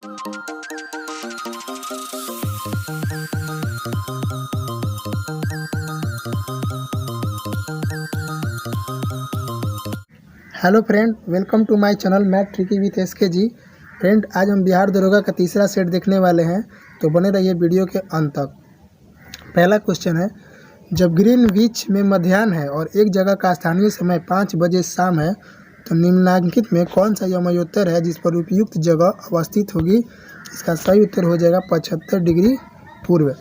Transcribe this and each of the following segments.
Hello friend, welcome to my channel math tricky with SK ji. Friend, आज हम बिहार दरोगा का तीसरा सेट देखने वाले हैं, तो बने रहिए वीडियो के अंत तक। पहला क्वेश्चन है, जब ग्रीनविच में मध्याह्न है और एक जगह का स्थानीय समय 5 बजे शाम है, तो निम्नलिखित में कौन सा यमयोत्तर है जिस पर उपयुक्त जगह अवस्थित होगी? इसका सही उत्तर हो जाएगा 75 डिग्री पूर्व।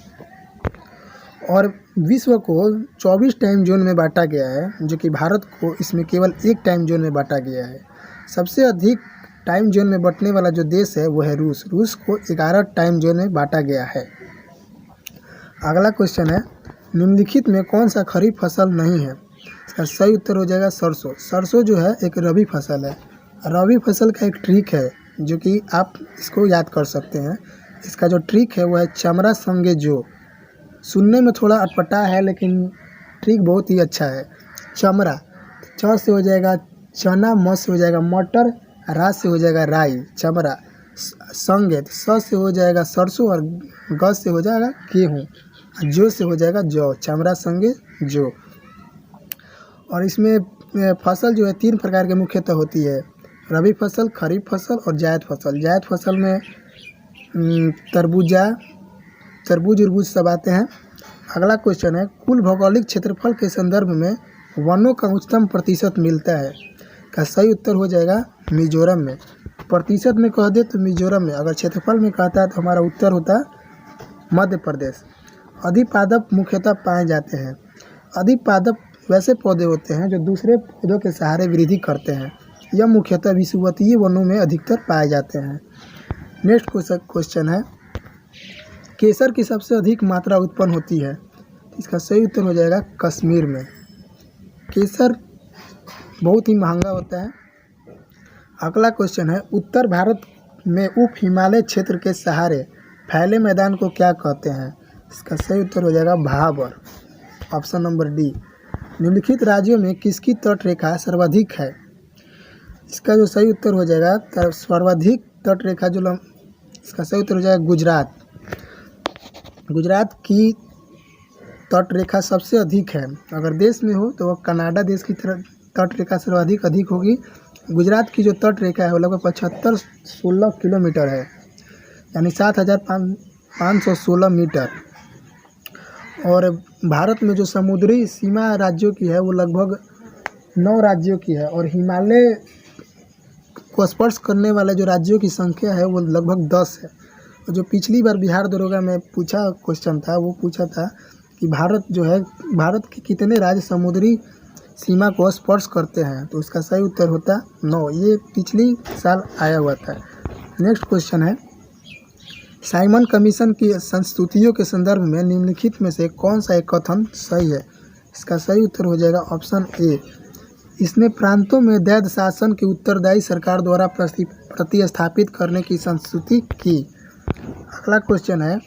और विश्व को 24 टाइम जोन में बांटा गया है, जो कि भारत को इसमें केवल एक टाइम जोन में बांटा गया है। सबसे अधिक टाइम जोन में बंटने वाला जो देश है वो है रूस। रूस को 11 टाइम जोन में बांटा गया है। अगला क्वेश्चन है, निम्नलिखित में कौन सा खरीफ फसल नहीं है? इसका सही उत्तर हो जाएगा सरसों। सरसों जो है एक रबी फसल है। रबी फसल का एक ट्रिक है जो कि आप इसको याद कर सकते हैं। इसका जो ट्रिक है वो है चमरा संगे जो। सुनने में थोड़ा अटपटा है लेकिन ट्रिक बहुत ही अच्छा है। चमरा, च से हो जाएगा चना, म से हो जाएगा मटर, रा से हो जाएगा राई, चमरा। संगे, स से हो जाएगा सरसों और ग से हो जाएगा गेहूँ, जो से हो जाएगा जौ। चमरा संगे जो। और इसमें फसल जो है 3 प्रकार के मुख्यतः होती है, रबी फसल, खरीफ फसल और जायद फसल। जायद फसल में तरबूज उरबूज सब आते हैं। अगला क्वेश्चन है, कुल भौगोलिक क्षेत्रफल के संदर्भ में वनों का उच्चतम प्रतिशत मिलता है? का सही उत्तर हो जाएगा मिजोरम में। प्रतिशत में कह दे तो मिजोरम में, अगर क्षेत्रफल में कहता है तो हमारा उत्तर होता मध्य प्रदेश। अधिपादप मुख्यतः पाए जाते हैं। अधिपादप वैसे पौधे होते हैं जो दूसरे पौधों के सहारे वृद्धि करते हैं। यह मुख्यतः विषुवतीय वनों में अधिकतर पाए जाते हैं। नेक्स्ट क्वेश्चन है, केसर की सबसे अधिक मात्रा उत्पन्न होती है? इसका सही उत्तर हो जाएगा कश्मीर में। केसर बहुत ही महंगा होता है। अगला क्वेश्चन है, उत्तर भारत में उप हिमालय क्षेत्र के सहारे फैले मैदान को क्या कहते हैं? इसका सही उत्तर हो जाएगा भाबर, ऑप्शन नंबर डी। निम्नलिखित राज्यों में किसकी तट रेखा सर्वाधिक है? इसका जो सही उत्तर हो जाएगा सर्वाधिक तट रेखा इसका सही उत्तर हो जाएगा गुजरात। गुजरात की तट रेखा सबसे अधिक है। अगर देश में हो तो वह कनाडा देश की तट रेखा सर्वाधिक अधिक होगी। गुजरात की जो तट रेखा है वो लगभग 7516 किलोमीटर है, यानी 7516 मीटर। और भारत में जो समुद्री सीमा राज्यों की है वो लगभग 9 राज्यों की है। और हिमालय को स्पर्श करने वाले जो राज्यों की संख्या है वो लगभग 10 है। जो पिछली बार बिहार दरोगा में पूछा क्वेश्चन था, वो पूछा था कि भारत के कितने राज्य समुद्री सीमा को स्पर्श करते हैं? तो उसका सही उत्तर होता 9। ये पिछली साल आया हुआ था। नेक्स्ट क्वेश्चन है, साइमन कमीशन की संस्तुतियों के संदर्भ में निम्नलिखित में से कौन सा एक कथन सही है? इसका सही उत्तर हो जाएगा ऑप्शन ए। इसने प्रांतों में दैध शासन की उत्तरदायी सरकार द्वारा प्रतिस्थापित करने की संस्तुति की। अगला क्वेश्चन है,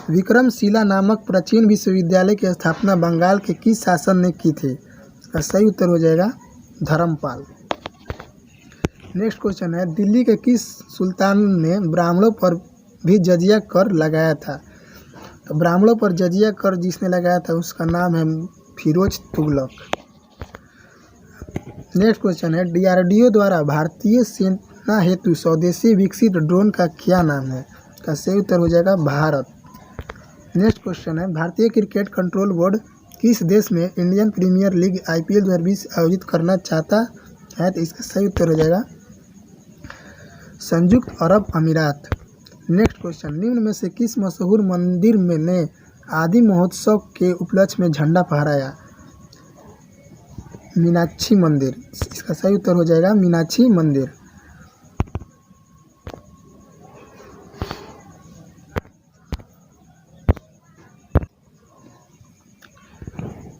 विक्रमशिला नामक प्राचीन विश्वविद्यालय की स्थापना बंगाल के किस शासन ने की थी? इसका सही उत्तर हो जाएगा धर्मपाल। नेक्स्ट क्वेश्चन है, दिल्ली के किस सुल्तान ने ब्राह्मणों पर भी जजिया कर लगाया था? तो ब्राह्मणों पर जजिया कर जिसने लगाया था उसका नाम है फिरोज तुगलक। नेक्स्ट क्वेश्चन है, DRDO द्वारा भारतीय सेना हेतु स्वदेशी विकसित ड्रोन का क्या नाम है? का सही उत्तर हो जाएगा भारत। नेक्स्ट क्वेश्चन है, भारतीय क्रिकेट कंट्रोल बोर्ड किस देश में इंडियन प्रीमियर लीग IPL 2020 आयोजित करना चाहता है? तो इसका सही उत्तर हो जाएगा संयुक्त अरब अमीरात। नेक्स्ट क्वेश्चन, निम्न में से किस मशहूर मंदिर में ने आदि महोत्सव के उपलक्ष्य में झंडा फहराया? मीनाक्षी मंदिर। इसका सही उत्तर हो जाएगा मीनाक्षी मंदिर।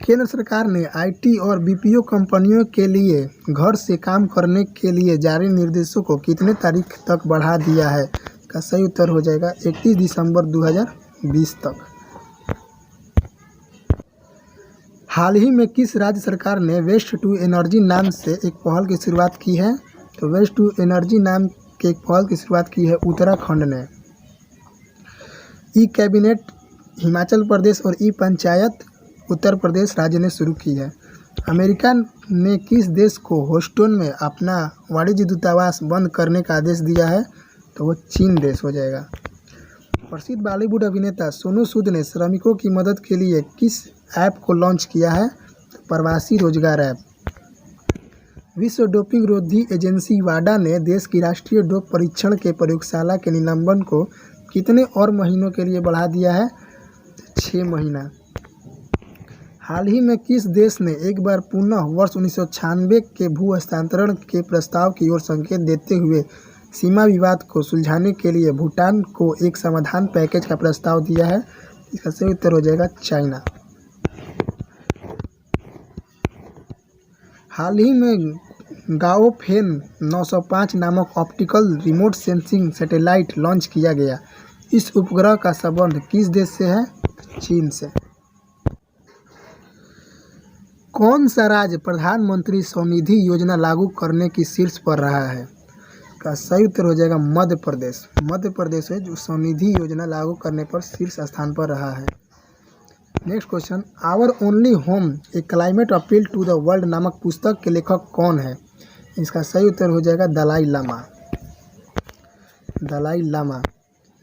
केंद्र सरकार ने IT और BPO कंपनियों के लिए घर से काम करने के लिए जारी निर्देशों को कितने तारीख तक बढ़ा दिया है? का सही उत्तर हो जाएगा 31 दिसंबर 2020 तक। हाल ही में किस राज्य सरकार ने वेस्ट टू एनर्जी नाम से एक पहल की शुरुआत की है? तो वेस्ट टू एनर्जी नाम के एक पहल की शुरुआत की है उत्तराखंड ने। ई कैबिनेट हिमाचल प्रदेश और ई पंचायत उत्तर प्रदेश राज्य ने शुरू की है। अमेरिका ने किस देश को ह्यूस्टन में अपना वाणिज्य दूतावास बंद करने का आदेश दिया है? तो वो चीन देश हो जाएगा। प्रसिद्ध बॉलीवुड अभिनेता सोनू सूद ने श्रमिकों की मदद के लिए किस ऐप को लॉन्च किया है? तो प्रवासी रोजगार ऐप। विश्व डोपिंग रोधी एजेंसी वाडा ने देश की राष्ट्रीय डोप परीक्षण के प्रयोगशाला के निलंबन को कितने और महीनों के लिए बढ़ा दिया है? 6 महीना। हाल ही में किस देश ने एक बार पुनः वर्ष 1996 के भू हस्तांतरण के प्रस्ताव की ओर संकेत देते हुए सीमा विवाद को सुलझाने के लिए भूटान को एक समाधान पैकेज का प्रस्ताव दिया है? इसका सही उत्तर हो जाएगा चाइना। हाल ही में गाओफेन 905 नामक optical remote sensing satellite launch किया गया। इस उपग्रह का संबंध किस देश से है? चीन से। कौन सा राज्य प्रधानमंत्री स्वनिधि योजना लागू करने की शीर्ष पर रहा है? का सही उत्तर हो जाएगा मध्य प्रदेश। मध्य प्रदेश है जो स्वनिधि योजना लागू करने पर शीर्ष स्थान पर रहा है। Next question, our only home a climate appeal to the world नामक पुस्तक के लेखक कौन है? इसका सही उत्तर हो जाएगा Dalai Lama. Dalai Lama.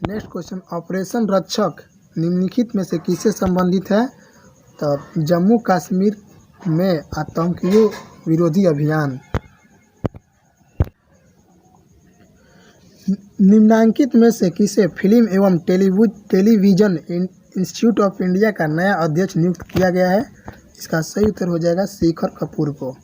Next question, operation Rakshak निम्नलिखित में से किससे संबंधित है? तो जम्मू कश्मीर में आतंकियों विरोधी अभियान। निम्नांकित में से किसे फिल्म एवं टेलीविजन इंस्टीट्यूट ऑफ इंडिया का नया अध्यक्ष नियुक्त किया गया है? इसका सही उत्तर हो जाएगा शेखर कपूर को।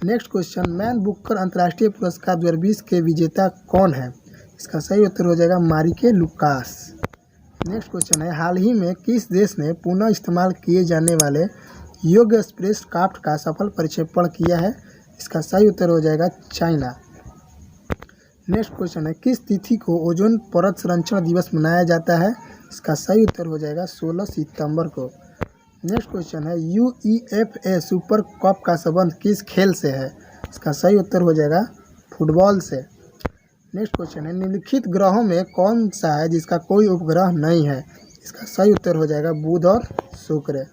नेक्स्ट क्वेश्चन, मैन बुकर अंतर्राष्ट्रीय पुरस्कार 2020 के विजेता कौन है? इसका सही उत्तर हो जाएगा मारिके लुकास। नेक्स्ट क्वेश्चन है, हाल ही में किस देश ने पुनः इस्तेमाल किए जाने वाले योग्य स्पेस क्राफ्ट का सफल प्रक्षेपण किया है? इसका सही उत्तर हो जाएगा चाइना। नेक्स्ट क्वेश्चन है, किस तिथि को ओजोन परत संरक्षण दिवस मनाया जाता है? इसका सही उत्तर हो जाएगा 16 सितंबर को। नेक्स्ट क्वेश्चन है, UEFA सुपर कप का संबंध किस खेल से है? इसका सही उत्तर हो जाएगा फुटबॉल से। नेक्स्ट क्वेश्चन है, निम्नलिखित ग्रहों में कौन सा है जिसका कोई उपग्रह नहीं है? इसका सही उत्तर हो जाएगा बुध और शुक्र।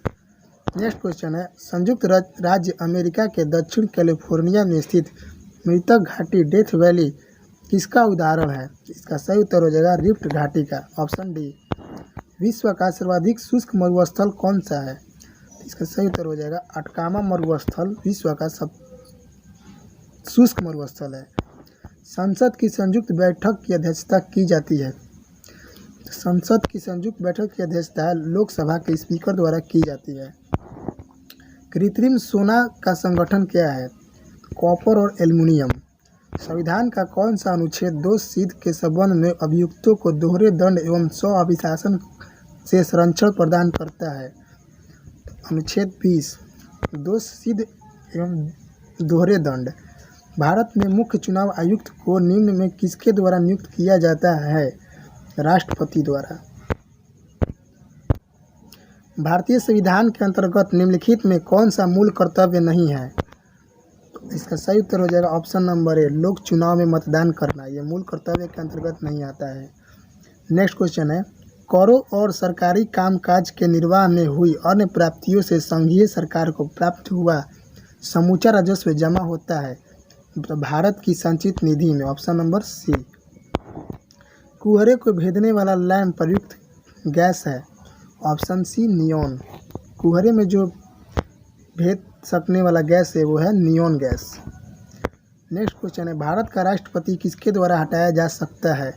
नेक्स्ट क्वेश्चन है, संयुक्त राज्य अमेरिका के दक्षिण कैलिफोर्निया में स्थित मृतक घाटी डेथ वैली किसका उदाहरण है? इसका सही उत्तर हो जाएगा रिफ्ट घाटी का, ऑप्शन डी। विश्व का सर्वाधिक शुष्क मरुस्थल कौन सा है? इसका सही उत्तर हो जाएगा अटकामा मरुस्थल विश्व का सब शुष्क मरुस्थल है। संसद की संयुक्त बैठक की अध्यक्षता की जाती है। संसद की संयुक्त बैठक की अध्यक्षता लोकसभा के स्पीकर द्वारा की जाती है। कृत्रिम सोना का संगठन क्या है? कॉपर और एल्युमिनियम। संविधान का कौन सा अनुच्छेद दोष सिद्ध के संबंध में अभियुक्तों को दोहरे दंड एवं स्वअभिशासन से संरक्षण प्रदान करता है? अनुच्छेद 20 दोष सिद्ध एवं दोहरे दंड। भारत में मुख्य चुनाव आयुक्त को निम्न में किसके द्वारा नियुक्त किया जाता है? राष्ट्रपति द्वारा। भारतीय संविधान के अंतर्गत निम्नलिखित में कौन सा मूल कर्तव्य नहीं है? इसका सही उत्तर हो जाएगा ऑप्शन नंबर ए, लोक चुनाव में मतदान करना। यह मूल कर्तव्य के अंतर्गत नहीं आता है। नेक्स्ट क्वेश्चन है, करों और सरकारी कामकाज के निर्वाह में हुई अन्य प्राप्तियों से संघीय सरकार को प्राप्त हुआ समूचा राजस्व जमा होता है तो भारत की संचित निधि में, ऑप्शन नंबर सी। कुहरे को भेदने वाला लैंप प्रयुक्त गैस है, ऑप्शन सी नियोन। कुहरे में जो भेद सकने वाला गैस है वो है नियोन गैस। नेक्स्ट क्वेश्चन है, भारत का राष्ट्रपति किसके द्वारा हटाया जा सकता है?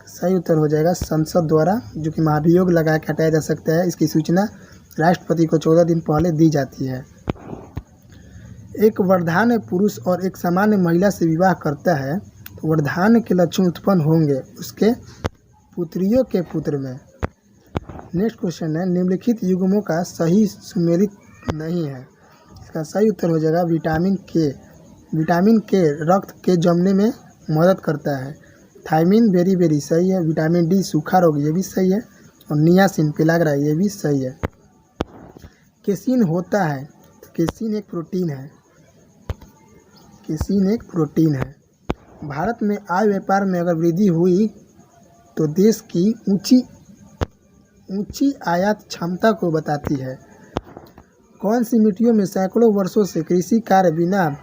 सही उत्तर हो जाएगा संसद द्वारा, जो कि महाभियोग लगा के हटाया जा सकता है। इसकी सूचना राष्ट्रपति को 14 दिन पहले दी जाती है। एक वर्धान्य पुरुष और एक सामान्य महिला से विवाह करता है तो वर्धान्य के लक्षण उत्पन्न होंगे उसके पुत्रियों के पुत्र में। नेक्स्ट क्वेश्चन है, निम्नलिखित युग्मों का सही सुमेलित नहीं है। इसका सही उत्तर हो जाएगा विटामिन के। विटामिन के रक्त के जमने में मदद करता है। थायमिन बेरी सही है। विटामिन डी सूखा रोग ये भी सही है। और नियासिन पेलाग्रा ये भी सही है। केसिन होता है तो केसिन एक प्रोटीन है। केसिन एक प्रोटीन है। भारत में आय व्यापार में अगर वृद्धि हुई तो देश की ऊंची आयात क्षमता को बताती है। कौन सी मिट्टियों में सैकड़ों वर्षों से कृषि कार्य बिना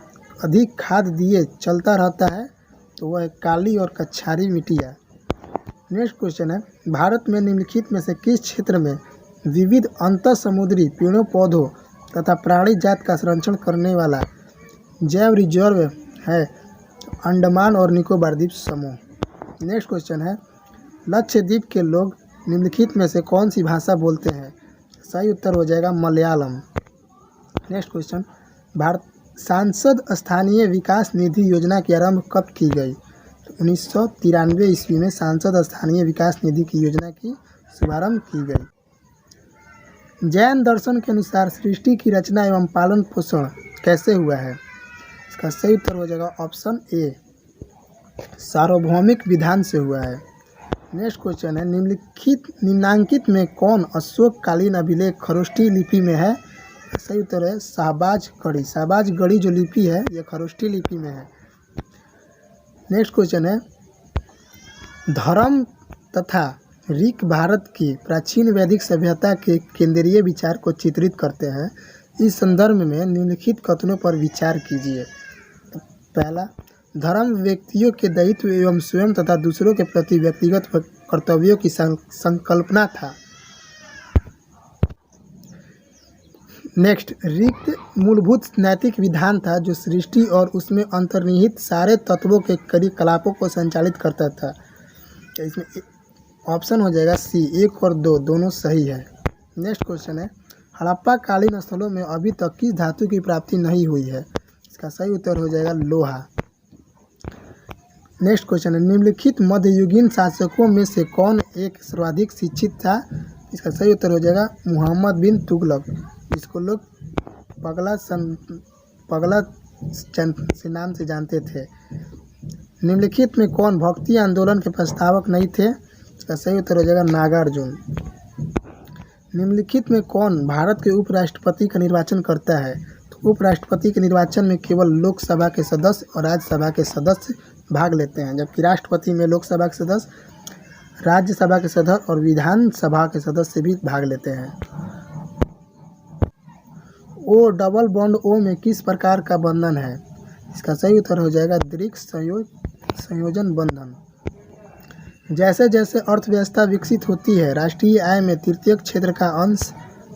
अधिक खाद दिए चलता रहता है? तो वह है काली और कछारी मिट्टियाँ। नेक्स्ट क्वेश्चन है, भारत में निम्नलिखित में से किस क्षेत्र में विविध अंतर समुद्री पेड़ों पौधों तथा प्राणी जात का संरक्षण करने वाला जैव रिजर्व है? अंडमान और निकोबार द्वीप समूह। नेक्स्ट क्वेश्चन है, लक्षद्वीप के लोग निम्नलिखित में से कौन सी भाषा बोलते हैं? सही उत्तर हो जाएगा मलयालम। नेक्स्ट क्वेश्चन, भारत सांसद स्थानीय विकास निधि योजना की आरंभ कब की गई? 1993 ईस्वी में सांसद स्थानीय विकास निधि की योजना की शुभारंभ की गई। जैन दर्शन के अनुसार सृष्टि की रचना एवं पालन पोषण कैसे हुआ है? इसका सही उत्तर हो जाएगा ऑप्शन ए, सार्वभौमिक विधान से हुआ है। नेक्स्ट क्वेश्चन है, निम्नांकित में कौन अशोककालीन अभिलेख खरोष्ठी लिपि में है? सही उत्तर है शाहबाज गढ़ी। शाहबाज गढ़ी जो लिपि है यह खरोष्ठी लिपि में है। नेक्स्ट क्वेश्चन है, धर्म तथा ऋक भारत की प्राचीन वैदिक सभ्यता के केंद्रीय विचार को चित्रित करते हैं। इस संदर्भ में निम्नलिखित कथनों पर विचार कीजिए। पहला, धर्म व्यक्तियों के दायित्व एवं स्वयं तथा दूसरों के प्रति व्यक्तिगत कर्तव्यों की संकल्पना था। नेक्स्ट, ऋक मूलभूत नैतिक विधान था जो सृष्टि और उसमें अंतर्निहित सारे तत्वों के क्रियाकलापों को संचालित करता था। इसमें ऑप्शन हो जाएगा सी, 1 और 2 दोनों सही है। नेक्स्ट क्वेश्चन है, हड़प्पा कालीन स्थलों में अभी तक किस धातु की प्राप्ति नहीं हुई है? इसका सही उत्तर हो जाएगा लोहा। नेक्स्ट क्वेश्चन है, निम्नलिखित मध्ययुगीन शासकों में से कौन एक सर्वाधिक शिक्षित था? इसका सही उत्तर हो जाएगा मुहम्मद बिन तुगलक, जिसको लोग पगला से नाम से जानते थे। निम्नलिखित में कौन भक्ति आंदोलन के प्रस्तावक नहीं थे? इसका सही उत्तर हो जाएगा नागार्जुन। निम्नलिखित में कौन भारत के उपराष्ट्रपति का निर्वाचन करता है? तो उपराष्ट्रपति के निर्वाचन में केवल लोकसभा के सदस्य और राज्यसभा के सदस्य भाग लेते हैं, जबकि राष्ट्रपति में लोकसभा के सदस्य, राज्यसभा के सदस्य और विधानसभा के सदस्य भी भाग लेते हैं। ओ डबल बॉन्ड ओ में किस प्रकार का बंधन है? इसका सही उत्तर हो जाएगा दीर्घ संयोजन बंधन। जैसे जैसे अर्थव्यवस्था विकसित होती है, राष्ट्रीय आय में तृतीयक क्षेत्र का अंश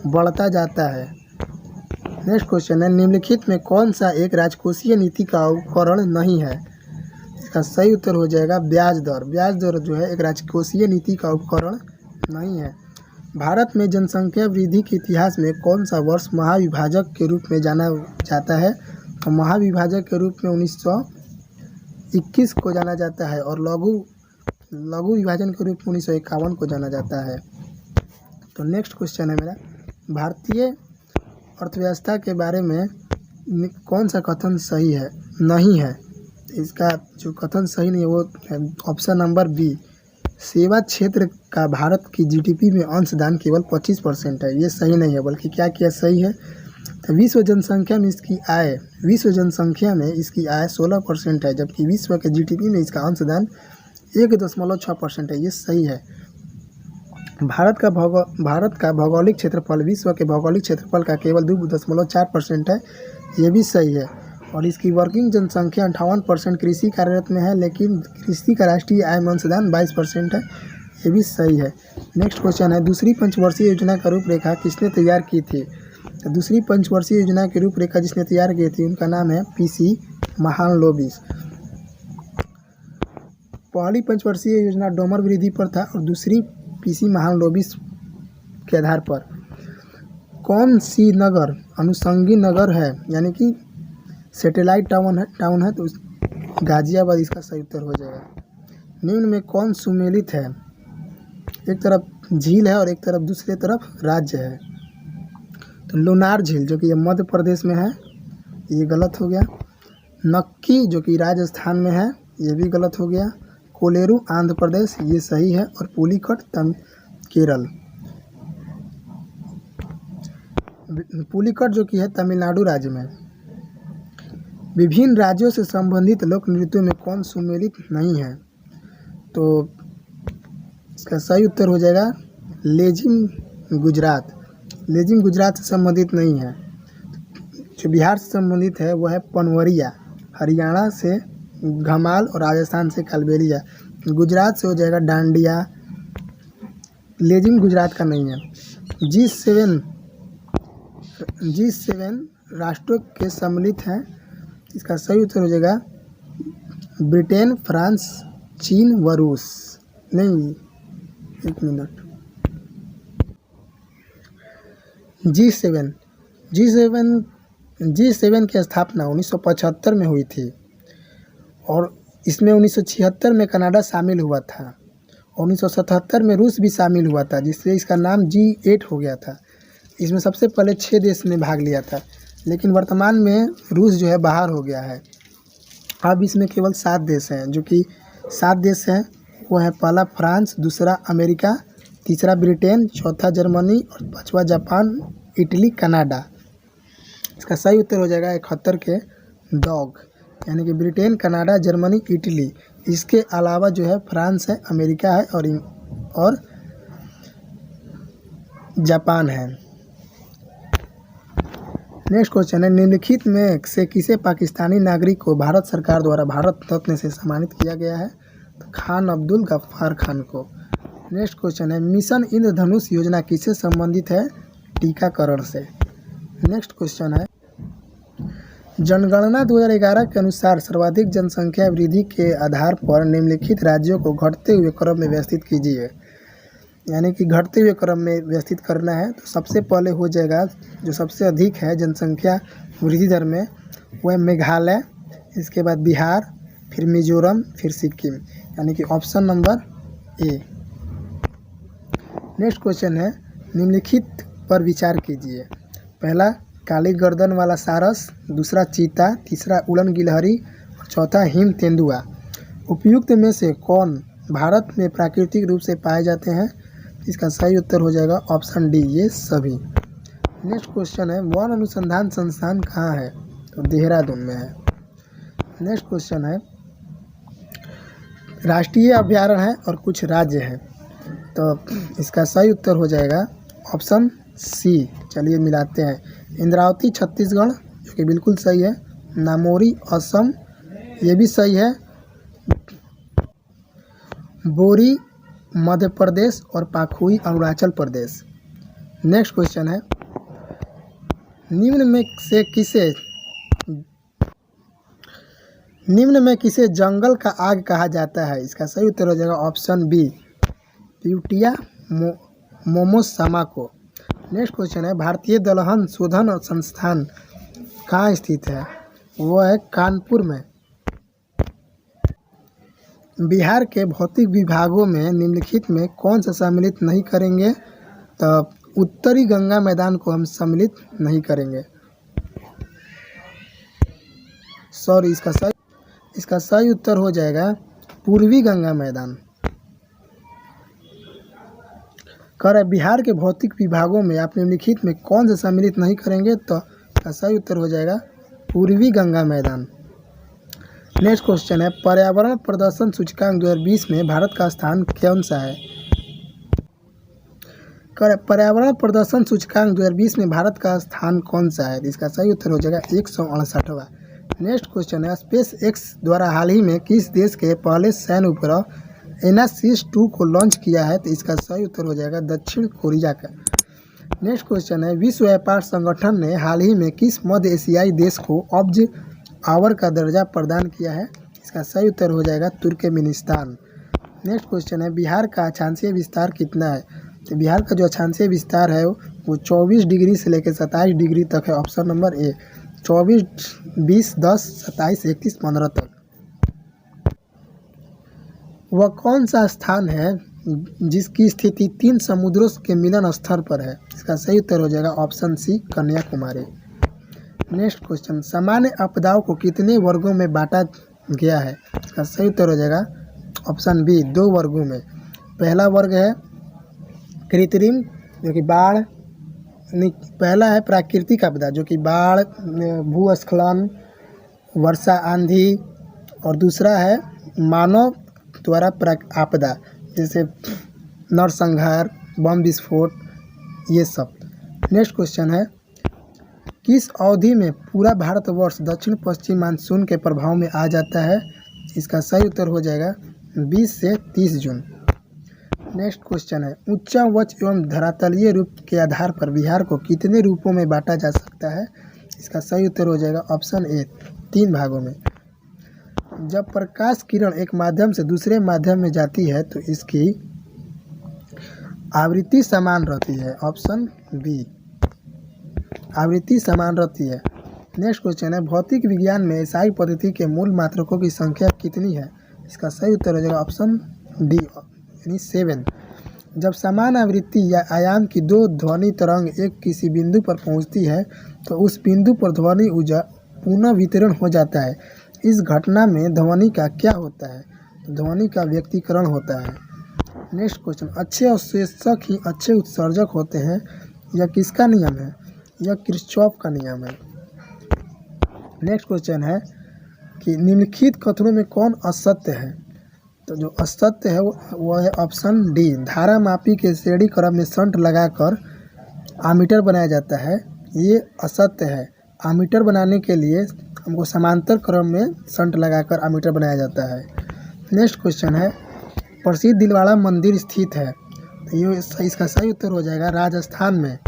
बढ़ता जाता है। नेक्स्ट क्वेश्चन है, निम्नलिखित में कौन सा एक राजकोषीय नीति का उपकरण नहीं है? इसका सही उत्तर हो जाएगा ब्याज दर। ब्याज दर जो है एक राजकोषीय नीति का उपकरण नहीं है। भारत में जनसंख्या वृद्धि के इतिहास में कौन सा वर्ष महाविभाजक के रूप में जाना जाता है? तो महाविभाजक के रूप में 1921 को जाना जाता है और लघु विभाजन के रूप में 1951 को जाना जाता है। तो नेक्स्ट क्वेश्चन है मेरा, भारतीय अर्थव्यवस्था के बारे में कौन सा कथन सही है नहीं है? इसका जो कथन सही नहीं है वो ऑप्शन नंबर बी, सेवा क्षेत्र का भारत की जीडीपी में अंशदान केवल 25% है। ये सही नहीं है, बल्कि क्या सही है? तो विश्व जनसंख्या में इसकी आय 16% है, जबकि विश्व के जीडीपी में इसका अंशदान 1.6% है। ये सही है। भारत का भौगोलिक क्षेत्रफल विश्व के भौगोलिक क्षेत्रफल का केवल 2.4% है। ये भी सही है। और इसकी वर्किंग जनसंख्या 58% कृषि कार्यरत में है, लेकिन कृषि का राष्ट्रीय आय में अंशदान 22% है। ये भी सही है। नेक्स्ट क्वेश्चन है, दूसरी पंचवर्षीय योजना का रूपरेखा किसने तैयार की थी? तो दूसरी पंचवर्षीय योजना की रूपरेखा जिसने तैयार की थी उनका नाम है पीसी महालनोबिस। पहली पंचवर्षीय योजना डोमर वृद्धि पर था और दूसरी पीसी महालनोबिस के आधार पर। कौन सी नगर अनुषंगी नगर है, यानी कि सैटेलाइट टाउन है तो गाजियाबाद इसका सही उत्तर हो जाएगा। निम्न में कौन सुमेलित है? एक तरफ झील है और एक तरफ दूसरी तरफ राज्य है। तो लोनार झील जो कि ये मध्य प्रदेश में है, ये गलत हो गया। नक्की जो कि राजस्थान में है, ये भी गलत हो गया। कोलेरू आंध्र प्रदेश, ये सही है। और पुलिकट केरल। पुलिकट जो कि है तमिलनाडु राज्य में। विभिन्न राज्यों से संबंधित लोक नृत्यों में कौन सुमेलित नहीं है? तो इसका सही उत्तर हो जाएगा लेजिम गुजरात। लेजिम गुजरात से संबंधित नहीं है। जो बिहार से संबंधित है वो है पनवरिया, हरियाणा से घमाल और राजस्थान से कालबेलिया। गुजरात से हो जाएगा डांडिया। लेजिम गुजरात का नहीं है। G7 राष्ट्रों के सम्मिलित हैं। इसका सही उत्तर हो जाएगा ब्रिटेन, फ्रांस, चीन व रूस। नहीं, एक मिनट। G7 की स्थापना 1975 में हुई थी और इसमें 1976 में कनाडा शामिल हुआ था। 1977 में रूस भी शामिल हुआ था, जिससे इसका नाम G8 हो गया था। इसमें सबसे पहले 6 देश ने भाग लिया था, लेकिन वर्तमान में रूस जो है बाहर हो गया है। अब इसमें केवल 7 देश हैं, जो कि 7 देश हैं वो है पहला फ्रांस, दूसरा अमेरिका, तीसरा ब्रिटेन, चौथा जर्मनी और पाँचवा जापान, इटली, कनाडा। इसका सही उत्तर हो जाएगा 71 के डॉग, यानी कि ब्रिटेन, कनाडा, जर्मनी, इटली। इसके अलावा जो है फ्रांस है, अमेरिका है और जापान है। नेक्स्ट क्वेश्चन है, निम्नलिखित में से किसे पाकिस्तानी नागरिक को भारत सरकार द्वारा भारत रत्न से सम्मानित किया गया है? तो खान अब्दुल गफ्फार खान को। नेक्स्ट क्वेश्चन है, मिशन इंद्रधनुष योजना किससे संबंधित है? टीकाकरण से। नेक्स्ट क्वेश्चन है, जनगणना 2011 के अनुसार सर्वाधिक जनसंख्या वृद्धि के आधार पर निम्नलिखित राज्यों को घटते हुए क्रम में व्यवस्थित कीजिए। यानी कि घटते हुए क्रम में व्यवस्थित करना है। तो सबसे पहले हो जाएगा जो सबसे अधिक है जनसंख्या वृद्धि दर में, वो है मेघालय, इसके बाद बिहार, फिर मिजोरम, फिर सिक्किम, यानी कि option number A. Next question है, निम्नलिखित पर विचार कीजिए। पहला काली गर्दन वाला सारस, दूसरा चीता, तीसरा उड़न गिलहरी और चौथा हिम तेंदुआ। उपयुक्त में से कौन भारत में प्राकृतिक रूप से पाए जाते हैं? इसका सही उत्तर हो जाएगा ऑप्शन डी, ये सभी। नेक्स्ट क्वेश्चन है, वन अनुसंधान संस्थान कहाँ है? तो देहरादून में है। नेक्स्ट क्वेश्चन है, राष्ट्रीय अभयारण्य है और कुछ राज्य हैं, तो इसका सही उत्तर हो जाएगा ऑप्शन सी। चलिए मिलाते हैं। इंद्रावती छत्तीसगढ़, जो कि बिल्कुल सही है। नामोरी असम, ये भी सही है। बोरी मध्य प्रदेश और पाखुई अरुणाचल प्रदेश। नेक्स्ट क्वेश्चन है, निम्न में किसे जंगल का आग कहा जाता है? इसका सही उत्तर हो जाएगा ऑप्शन बी, प्यूटिया मोमोसामा को। नेक्स्ट क्वेश्चन है, भारतीय दलहन शोधन और संस्थान कहाँ स्थित है? वो है कानपुर में। बिहार के भौतिक विभागों में निम्नलिखित में कौन सा सम्मिलित नहीं करेंगे? तो उत्तरी गंगा मैदान को हम सम्मिलित नहीं करेंगे। सॉरी, इसका सही उत्तर हो जाएगा पूर्वी गंगा मैदान। बिहार के भौतिक विभागों में आप निम्नलिखित में कौन सा सम्मिलित नहीं करेंगे? तो इसका सही उत्तर हो जाएगा पूर्वी गंगा मैदान। नेक्स्ट क्वेश्चन है, पर्यावरण प्रदर्शन सूचकांक 2020 में भारत का स्थान कौन सा है? पर्यावरण प्रदर्शन सूचकांक 2020 में भारत का स्थान कौन सा है? इसका सही उत्तर हो जाएगा 168वां। नेक्स्ट क्वेश्चन है, स्पेस एक्स द्वारा हाल ही में किस देश के पहले सैन्य उपग्रह एनासिस-2 को लॉन्च किया है? तो इसका सही उत्तर हो जाएगा दक्षिण कोरिया का। नेक्स्ट क्वेश्चन है, विश्व व्यापार संगठन ने हाल ही में किस मध्य एशियाई देश को ऑब्ज आवर का दर्जा प्रदान किया है? इसका सही उत्तर हो जाएगा तुर्कमेनिस्तान। नेक्स्ट क्वेश्चन है, बिहार का अक्षांशीय विस्तार कितना है? तो बिहार का जो अक्षांशीय विस्तार है वो 24 डिग्री से लेकर 27 डिग्री तक है। ऑप्शन नंबर ए, 24, 20, 10, 27, 31, 15 तक। वह कौन सा स्थान है जिसकी स्थिति 3 समुद्रों के मिलन स्थल पर है? इसका सही उत्तर हो जाएगा option C, Kanyakumari. Next question, सामान्य आपदाओं को कितने वर्गों में बांटा गया है? इसका सही उत्तर हो जाएगा ऑप्शन बी, 2 वर्गों में। पहला वर्ग है कृत्रिम, जो कि बाढ़, पहला है प्राकृतिक आपदा, जो कि बाढ़, भूस्खलन वर्षा आंधी, और दूसरा है मानव द्वारा आपदा, जैसे नरसंहार, बम विस्फोट, ये सब। नेक्स्ट क्वेश्चन है, किस अवधि में पूरा भारतवर्ष दक्षिण पश्चिम मानसून के प्रभाव में आ जाता है? इसका सही उत्तर हो जाएगा 20 से 30 जून। नेक्स्ट क्वेश्चन है, उच्च वच एवं धरातलीय रूप के आधार पर बिहार को कितने रूपों में बांटा जा सकता है? इसका सही उत्तर हो जाएगा ऑप्शन ए, 3 भागों में। जब प्रकाश किरण एक माध्यम से दूसरे माध्यम में जाती है तो इसकी आवृत्ति समान रहती है, ऑप्शन बी, आवृत्ति समान रहती है। नेक्स्ट क्वेश्चन है, भौतिक विज्ञान में एसआई पद्धति के मूल मात्रकों की संख्या कितनी है? इसका सही उत्तर हो जाएगा ऑप्शन डी, यानी 7। जब समान आवृत्ति या आयाम की 2 ध्वनि तरंग एक किसी बिंदु पर पहुंचती है तो उस बिंदु पर ध्वनि ऊर्जा पुनः वितरण हो जाता है। इस घटना में ध्वनि का क्या होता है? ध्वनि का व्यक्तीकरण होता है। नेक्स्ट क्वेश्चन, अच्छे अवशोषक ही अच्छे उत्सर्जक होते हैं, यह किसका नियम है? यह किरचॉफ का नियम है। नेक्स्ट क्वेश्चन है कि निम्नलिखित कथनों में कौन असत्य है? तो जो असत्य है वो है ऑप्शन डी, धारा मापी के श्रेणी क्रम में शंट लगाकर आमीटर बनाया जाता है, ये असत्य है। आमीटर बनाने के लिए हमको समांतर क्रम में शंट लगाकर आमीटर बनाया जाता है। नेक्स्ट क्वेश्चन है, प्रसिद्ध दिलवाड़ा मंदिर स्थित है, तो ये इसका सही उत्तर हो जाएगा राजस्थान में।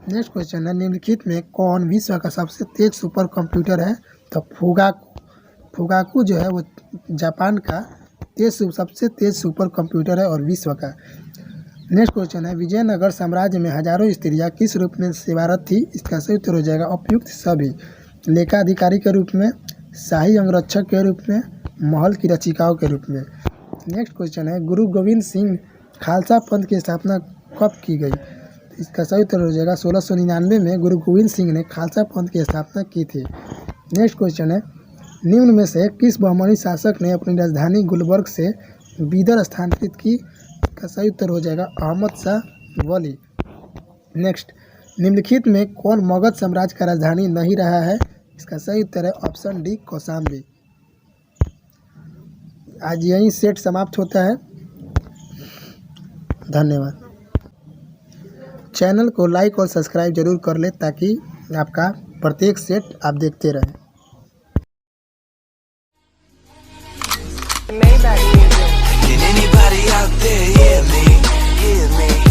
नेक्स्ट क्वेश्चन है, निम्नलिखित में कौन विश्व का सबसे तेज सुपर कंप्यूटर है? तो फुगाकू जो है वो जापान का सबसे तेज सुपर कंप्यूटर है और विश्व का। नेक्स्ट क्वेश्चन है, विजयनगर साम्राज्य में हजारों स्त्रियां किस रूप में सेवारत थी? इसका सही उत्तर हो जाएगा उपयुक्त सभी, लेखाधिकारी के रूप में, शाही अंगरक्षक के रूप में, महल की रचिकाओं के रूप में। नेक्स्ट क्वेश्चन है, गुरु गोविंद सिंह खालसा पंथ की स्थापना कब की गई? इसका सही उत्तर हो जाएगा 1699 में गुरु गोविंद सिंह ने खालसा पंथ की स्थापना की थी। नेक्स्ट क्वेश्चन है, निम्न में से किस बहमनी शासक ने अपनी राजधानी गुलबर्ग से बीदर स्थानांतरित की? इसका सही उत्तर हो जाएगा अहमद शाह वली। नेक्स्ट, निम्नलिखित में कौन मगध साम्राज्य का राजधानी नहीं रहा है? इसका सही उत्तर है ऑप्शन डी, कौशाम्बी। आज यही सेट समाप्त होता है। धन्यवाद। चैनल को लाइक और सब्सक्राइब जरूर कर ले ताकि आपका प्रत्येक सेट आप देखते रहें। Can anybody out there hear me? Hear me?